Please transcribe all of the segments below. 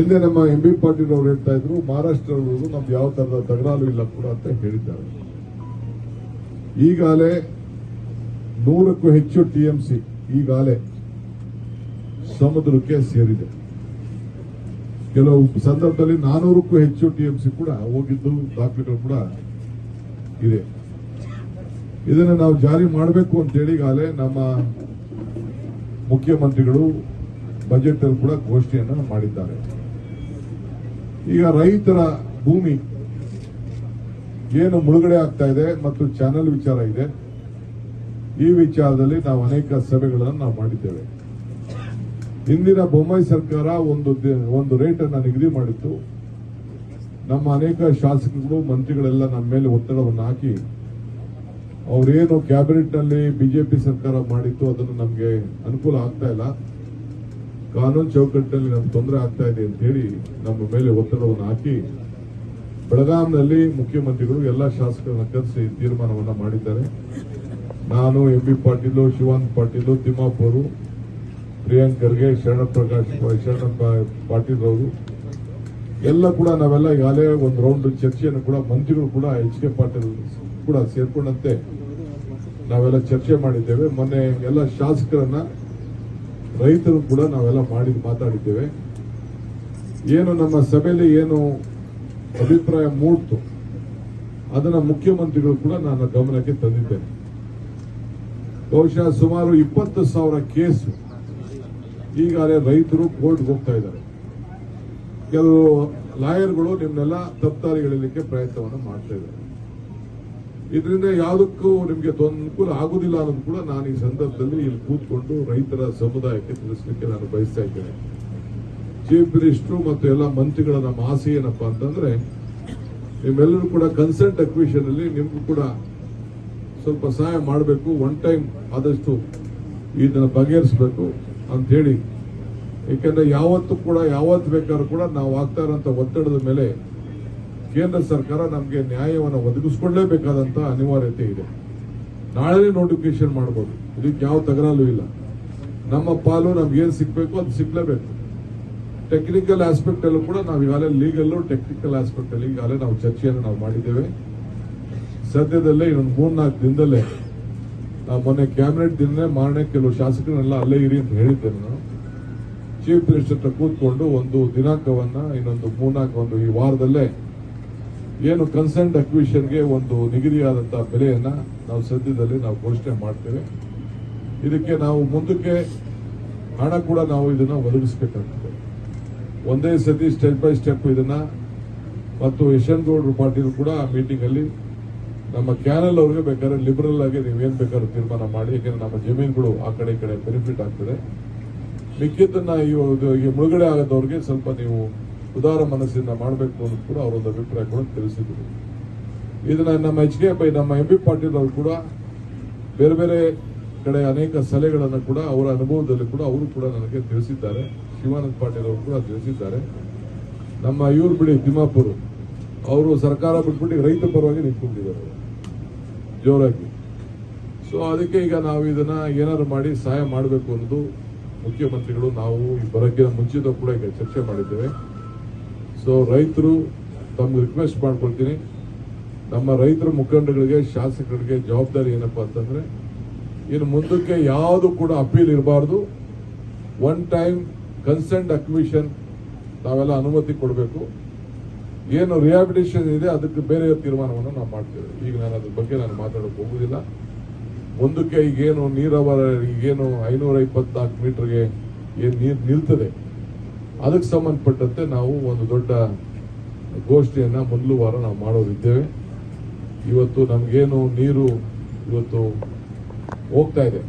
ಹಿಂದೆ ನಮ್ಮ MB ಪಾಟೀಲ್ ಅವರು ಹೇಳ್ತಾ ಇದ್ರು, ಮಹಾರಾಷ್ಟ್ರದವರು ನಮ್ದು ಯಾವ ತರದ ತಕರಾರು ಇಲ್ಲ ಕೂಡ ಅಂತ ಹೇಳಿದ್ದಾರೆ. ಈಗಾಗಲೇ 100ಕ್ಕೂ ಹೆಚ್ಚು TMC ಈಗಾಗಲೇ ಸಮುದ್ರಕ್ಕೆ ಸೇರಿದೆ. ಕೆಲವು ಸಂದರ್ಭದಲ್ಲಿ 400ಕ್ಕೂ ಹೆಚ್ಚು TMC ಕೂಡ ಹೋಗಿದ್ದು ದಾಖಲೆಗಳು ಕೂಡ ಇದೆ. ಇದನ್ನು ನಾವು ಜಾರಿ ಮಾಡಬೇಕು ಅಂತೇಳಿ ಈಗಾಗಲೇ ನಮ್ಮ ಮುಖ್ಯಮಂತ್ರಿಗಳು ಬಜೆಟ್ ಅಲ್ಲಿ ಕೂಡ ಘೋಷಣೆಯನ್ನು ಮಾಡಿದ್ದಾರೆ. ಈಗ ರೈತರ ಭೂಮಿ ಏನು ಮುಳುಗಡೆ ಆಗ್ತಾ ಇದೆ ಮತ್ತು ಚಾನೆಲ್ ವಿಚಾರ ಇದೆ, ಈ ವಿಚಾರದಲ್ಲಿ ನಾವು ಅನೇಕ ಸಭೆಗಳನ್ನು ನಾವು ಮಾಡಿದ್ದೇವೆ. ಹಿಂದಿನ ಬೊಮ್ಮಾಯಿ ಸರ್ಕಾರ ಒಂದು ರೇಟ್ ಅನ್ನು ನಿಗದಿ ಮಾಡಿತ್ತು. ನಮ್ಮ ಅನೇಕ ಶಾಸಕರು ಮಂತ್ರಿಗಳೆಲ್ಲ ನಮ್ಮ ಮೇಲೆ ಒತ್ತಡವನ್ನು ಹಾಕಿ ಅವರೇನು ಕ್ಯಾಬಿನೆಟ್ ನಲ್ಲಿ ಬಿಜೆಪಿ ಸರ್ಕಾರ ಮಾಡಿತ್ತು ಅದನ್ನು ನಮಗೆ ಅನುಕೂಲ ಆಗ್ತಾ ಇಲ್ಲ, ಕಾನೂನು ಚೌಕಟ್ಟಿನಲ್ಲಿ ನಮ್ಗೆ ತೊಂದರೆ ಆಗ್ತಾ ಇದೆ ಅಂತ ಹೇಳಿ ನಮ್ಮ ಮೇಲೆ ಒತ್ತಡವನ್ನು ಹಾಕಿ ಬೆಳಗಾಂನಲ್ಲಿ ಮುಖ್ಯಮಂತ್ರಿಗಳು ಎಲ್ಲ ಶಾಸಕರನ್ನ ಕರೆಸಿ ತೀರ್ಮಾನವನ್ನ ಮಾಡಿದ್ದಾರೆ. ನಾನು MB ಪಾಟೀಲ್, ಶಿವಾನಂದ ಪಾಟೀಲ್, ತಿಮ್ಮಾಪುರು, ಪ್ರಿಯಾಂಕ್ ಖರ್ಗೆ, ಶರಣ ಪಾಟೀಲ್ ಅವರು ಎಲ್ಲ ಕೂಡ ನಾವೆಲ್ಲ ಈಗಾಗಲೇ ಒಂದು ರೌಂಡ್ ಚರ್ಚೆಯನ್ನು ಕೂಡ ಮಂತ್ರಿಗಳು ಕೂಡ HK ಪಾಟೀಲ್ ಕೂಡ ಸೇರ್ಕೊಂಡಂತೆ ನಾವೆಲ್ಲ ಚರ್ಚೆ ಮಾಡಿದ್ದೇವೆ. ಮೊನ್ನೆ ಎಲ್ಲ ಶಾಸಕರನ್ನ ರೈತರು ಕೂಡ ನಾವೆಲ್ಲ ಮಾತಾಡಿದ್ದೇವೆ. ಏನು ನಮ್ಮ ಸಭೆಯಲ್ಲಿ ಏನು ಅಭಿಪ್ರಾಯ ಮೂಡ್ತು ಅದನ್ನ ಮುಖ್ಯಮಂತ್ರಿಗಳು ಕೂಡ ನಾನು ಗಮನಕ್ಕೆ ತಂದಿದ್ದೇನೆ. ಬಹುಶಃ ಸುಮಾರು 20,000 ಕೇಸು ಈಗಾಗಲೇ ರೈತರು ಕೋರ್ಟ್ಗೆ ಹೋಗ್ತಾ ಇದ್ದಾರೆ. ಕೆಲವು ಲಾಯರ್ಗಳು ನಿಮ್ನೆಲ್ಲ ತಪ್ಪುದಾರಿಗಳಿಲಿಕ್ಕೆ ಪ್ರಯತ್ನವನ್ನು ಮಾಡ್ತಾ ಇದ್ದಾರೆ. ಇದರಿಂದ ಯಾವುದಕ್ಕೂ ನಿಮಗೆ ಅನುಕೂಲ ಆಗುದಿಲ್ಲ ಅನ್ನೋದು ಕೂಡ ನಾನು ಈ ಸಂದರ್ಭದಲ್ಲಿ ಇಲ್ಲಿ ಕೂತ್ಕೊಂಡು ರೈತರ ಸಮುದಾಯಕ್ಕೆ ತಿಳಿಸಲಿಕ್ಕೆ ನಾನು ಬಯಸ್ತಾ ಇದ್ದೇನೆ. ಚೀಫ್ ಮಿನಿಸ್ಟರ್ ಮತ್ತು ಎಲ್ಲ ಮಂತ್ರಿಗಳ ನಮ್ಮ ಆಸೆ ಏನಪ್ಪಾ ಅಂತಂದ್ರೆ, ನಿಮ್ಮೆಲ್ಲರೂ ಕೂಡ ಕನ್ಸೆಂಟ್ ಅಕ್ವಿಷನ್ ಅಲ್ಲಿ ನಿಮ್ಗೂ ಕೂಡ ಸ್ವಲ್ಪ ಸಹಾಯ ಮಾಡಬೇಕು, ಒನ್ ಟೈಮ್ ಆದಷ್ಟು ಇದನ್ನ ಬಗೆಹರಿಸಬೇಕು ಅಂತ ಹೇಳಿ. ಯಾಕಂದ್ರೆ ಯಾವತ್ತು ಬೇಕಾದ್ರೂ ಕೂಡ ನಾವು ಆಗ್ತಾ ಇರೋಂಥ ಒತ್ತಡದ ಮೇಲೆ ಕೇಂದ್ರ ಸರ್ಕಾರ ನಮಗೆ ನ್ಯಾಯವನ್ನು ಒದಗಿಸಿಕೊಳ್ಳಲೇಬೇಕಾದಂತ ಅನಿವಾರ್ಯತೆ ಇದೆ. ನಾಳೆ ನೋಟಿಫಿಕೇಶನ್ ಮಾಡಬಹುದು, ಇದಕ್ಕೆ ಯಾವ ತಕರಾರು ಇಲ್ಲ. ನಮ್ಮ ಪಾಲು ನಮ್ಗೆ ಏನ್ ಸಿಗ್ಬೇಕು ಅದು ಸಿಗ್ಲೇಬೇಕು. ಟೆಕ್ನಿಕಲ್ ಆಸ್ಪೆಕ್ಟ್ ಅಲ್ಲೂ ಕೂಡ ನಾವು ಈಗಾಗಲೇ ಲೀಗಲ್ ಟೆಕ್ನಿಕಲ್ ಆಸ್ಪೆಕ್ಟ್ ಅಲ್ಲಿ ಈಗಾಗಲೇ ನಾವು ಚರ್ಚೆಯನ್ನು ನಾವು ಮಾಡಿದ್ದೇವೆ. ಸದ್ಯದಲ್ಲೇ ಇನ್ನೊಂದು 3-4 ದಿನದಲ್ಲೇ ನಾವು ಮೊನ್ನೆ ಕ್ಯಾಬಿನೆಟ್ ದಿನ ಮಾರನೇ ಕೆಲವು ಶಾಸಕರನ್ನೆಲ್ಲ ಅಲ್ಲೇ ಇರಿ ಅಂತ ಹೇಳಿದ್ದೇನೆ. ನಾನು ಚೀಫ್ ಮಿನಿಸ್ಟರ್ ಹತ್ರ ಕೂತ್ಕೊಂಡು ಒಂದು ದಿನಾಂಕವನ್ನ ಇನ್ನೊಂದು 3-4 ಈ ವಾರದಲ್ಲೇ ಏನು ಕನ್ಸರ್ನ್ಡ್ ಅಕ್ವಿಷನ್ಗೆ ಒಂದು ನಿಗದಿಯಾದಂತಹ ಬೆಲೆಯನ್ನ ನಾವು ಸದ್ಯದಲ್ಲಿ ನಾವು ಘೋಷಣೆ ಮಾಡ್ತೇವೆ. ಇದಕ್ಕೆ ನಾವು ಮುಂದಕ್ಕೆ ಹಣ ಕೂಡ ನಾವು ಇದನ್ನ ಒದಗಿಸಬೇಕಾಗ್ತದೆ. ಒಂದೇ ಸತಿ ಸ್ಟೆಪ್ ಬೈ ಸ್ಟೆಪ್ ಇದನ್ನ ಮತ್ತು ಯಶವಂತಗೌಡರು ಪಾಟೀಲ್ ಕೂಡ ಆ ಮೀಟಿಂಗ್ ಅಲ್ಲಿ ನಮ್ಮ ಕ್ಯಾನಲ್ ಅವ್ರಿಗೆ ಬೇಕಾದ್ರೆ ಲಿಬರಲ್ ಆಗಿ ನೀವೇನ್ ಬೇಕಾದ್ರೂ ತೀರ್ಮಾನ ಮಾಡಿ, ಯಾಕಂದ್ರೆ ನಮ್ಮ ಜಮೀನುಗಳು ಆ ಕಡೆ ಈ ಕಡೆ ಬೆನಿಫಿಟ್ ಆಗ್ತದೆ. ಮಿಕ್ಕಿದ್ದನ್ನ ಈ ಮುಳುಗಡೆ ಆಗದವ್ರಿಗೆ ಸ್ವಲ್ಪ ನೀವು ಉದಾರ ಮನಸ್ಸಿಂದ ಮಾಡಬೇಕು ಅನ್ನೋದು ಕೂಡ ಅವರೊಂದು ಅಭಿಪ್ರಾಯ ಕೂಡ ತಿಳಿಸಿದ್ರು. ಇದನ್ನ ನಮ್ಮ ನಮ್ಮ MB ಪಾಟೀಲ್ ಅವರು ಕೂಡ ಬೇರೆ ಬೇರೆ ಕಡೆ ಅನೇಕ ಸಲಹೆಗಳನ್ನು ಕೂಡ ಅವರ ಅನುಭವದಲ್ಲಿ ಕೂಡ ಅವರು ಕೂಡ ನನಗೆ ತಿಳಿಸಿದ್ದಾರೆ. ಶಿವಾನಂದ ಪಾಟೀಲ್ ಅವರು ಕೂಡ ತಿಳಿಸಿದ್ದಾರೆ. ನಮ್ಮ ಇವ್ರು ಬಿಡಿ ತಿಮ್ಮಾಪುರು ಅವರು ಸರ್ಕಾರ ಬಿಟ್ಬಿಟ್ಟು ರೈತ ಪರವಾಗಿ ನಿಂತ್ಕೊಂಡಿದ್ದಾರೆ ಜೋರಾಗಿ. ಸೊ ಅದಕ್ಕೆ ಈಗ ನಾವು ಇದನ್ನ ಏನಾದ್ರು ಮಾಡಿ ಸಹಾಯ ಮಾಡಬೇಕು ಅನ್ನೋದು ಮುಖ್ಯಮಂತ್ರಿಗಳು ನಾವು ಬರೋಕ್ಕಿಂತ ಮುಂಚಿತ ಕೂಡ ಈಗ ಚರ್ಚೆ ಮಾಡಿದ್ದೇವೆ. ಸೊ ರೈತರು ತಮ್ಗೆ ರಿಕ್ವೆಸ್ಟ್ ಮಾಡ್ಕೊಳ್ತೀನಿ, ನಮ್ಮ ರೈತರ ಮುಖಂಡಗಳಿಗೆ ಶಾಸಕರಿಗೆ ಜವಾಬ್ದಾರಿ ಏನಪ್ಪಾ ಅಂತಂದ್ರೆ, ಇನ್ನು ಮುಂದಕ್ಕೆ ಯಾವುದು ಕೂಡ ಅಪೀಲ್ ಇರಬಾರ್ದು. ಒನ್ ಟೈಮ್ ಕನ್ಸೆಂಟ್ ಅಕ್ವಿಷನ್ ನಾವೆಲ್ಲ ಅನುಮತಿ ಕೊಡಬೇಕು. ಏನು ರಿಹಾಬಿಲಿಟೇಷನ್ ಇದೆ ಅದಕ್ಕೆ ಬೇರೆ ತೀರ್ಮಾನವನ್ನು ನಾವು ಮಾಡ್ತೇವೆ. ಈಗ ನಾನು ಅದ್ರ ಬಗ್ಗೆ ನಾನು ಮಾತಾಡೋಕೆ ಹೋಗುದಿಲ್ಲ. ಮುಂದಕ್ಕೆ ಈಗೇನು ಈಗೇನು 524 ಮೀಟರ್ಗೆ ಏನ್ ನೀರು ನಿಲ್ತದೆ ಅದಕ್ಕೆ ಸಂಬಂಧಪಟ್ಟಂತೆ ನಾವು ಒಂದು ದೊಡ್ಡ ಗೋಷ್ಠಿಯನ್ನ ಮೊದಲು ವಾರ ನಾವು ಮಾಡೋರಿದ್ದೇವೆ. ಇವತ್ತು ನಮ್ಗೇನು ನೀರು ಇವತ್ತು ಹೋಗ್ತಾ ಇದೆ,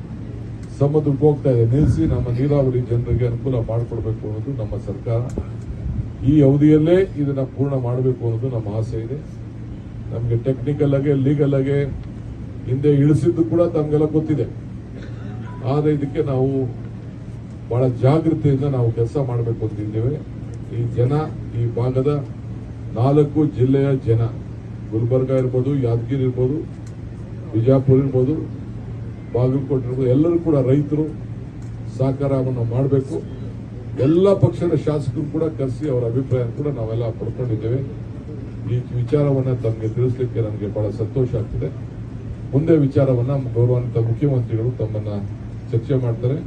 ಸಮುದ್ರಕ್ಕೆ ಹೋಗ್ತಾ ಇದೆ, ನಿಲ್ಲಿಸಿ ನಮ್ಮ ನೀರಾವರಿ ಜನರಿಗೆ ಅನುಕೂಲ ಮಾಡಿಕೊಡ್ಬೇಕು ಅನ್ನೋದು ನಮ್ಮ ಸರ್ಕಾರ. ಈ ಅವಧಿಯಲ್ಲೇ ಇದನ್ನ ಪೂರ್ಣ ಮಾಡಬೇಕು ಅನ್ನೋದು ನಮ್ಮ ಆಸೆ ಇದೆ. ನಮಗೆ ಟೆಕ್ನಿಕಲ್ ಆಗಿ ಲೀಗಲ್ ಆಗಿ ಹಿಂದೆ ಇಳಿಸಿದ್ದು ಕೂಡ ತಮಗೆಲ್ಲ ಗೊತ್ತಿದೆ. ಆದ್ರೆ ಇದಕ್ಕೆ ನಾವು ಬಹಳ ಜಾಗೃತಿಯಿಂದ ನಾವು ಕೆಲಸ ಮಾಡಬೇಕು ಅಂತಿದ್ದೇವೆ. ಈ ಭಾಗದ 4 ಜಿಲ್ಲೆಯ ಜನ, ಗುಲ್ಬರ್ಗ ಇರ್ಬೋದು, ಯಾದಗಿರಿ ಇರ್ಬೋದು, ಬಿಜಾಪುರ ಇರ್ಬೋದು, ಬಾಗಲಕೋಟೆ ಇರ್ಬೋದು, ಎಲ್ಲರೂ ಕೂಡ ರೈತರು ಸಹಕಾರವನ್ನು ಮಾಡಬೇಕು. ಎಲ್ಲ ಪಕ್ಷದ ಶಾಸಕರು ಕೂಡ ಕರೆಸಿ ಅವರ ಅಭಿಪ್ರಾಯ ಕೂಡ ನಾವೆಲ್ಲ ಪಡ್ಕೊಂಡಿದ್ದೇವೆ. ಈ ವಿಚಾರವನ್ನ ತಮಗೆ ತಿಳಿಸ್ಲಿಕ್ಕೆ ನನಗೆ ಬಹಳ ಸಂತೋಷ ಆಗ್ತದೆ. ಮುಂದೆ ವಿಚಾರವನ್ನ ಗೌರವಾನ್ವಿತ ಮುಖ್ಯಮಂತ್ರಿಗಳು ತಮ್ಮನ್ನ ಚರ್ಚೆ ಮಾಡ್ತಾರೆ.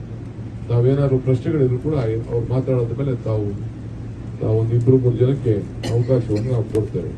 ತಾವೇನಾದ್ರು ಪ್ರಶ್ನೆಗಳಿದ್ರು ಕೂಡ ಅವ್ರು ಮಾತಾಡೋದ ಮೇಲೆ ತಾವು ಒಂದು 2-3 ಜನಕ್ಕೆ ಅವಕಾಶವನ್ನು ನಾವು ಕೊಡ್ತೇವೆ.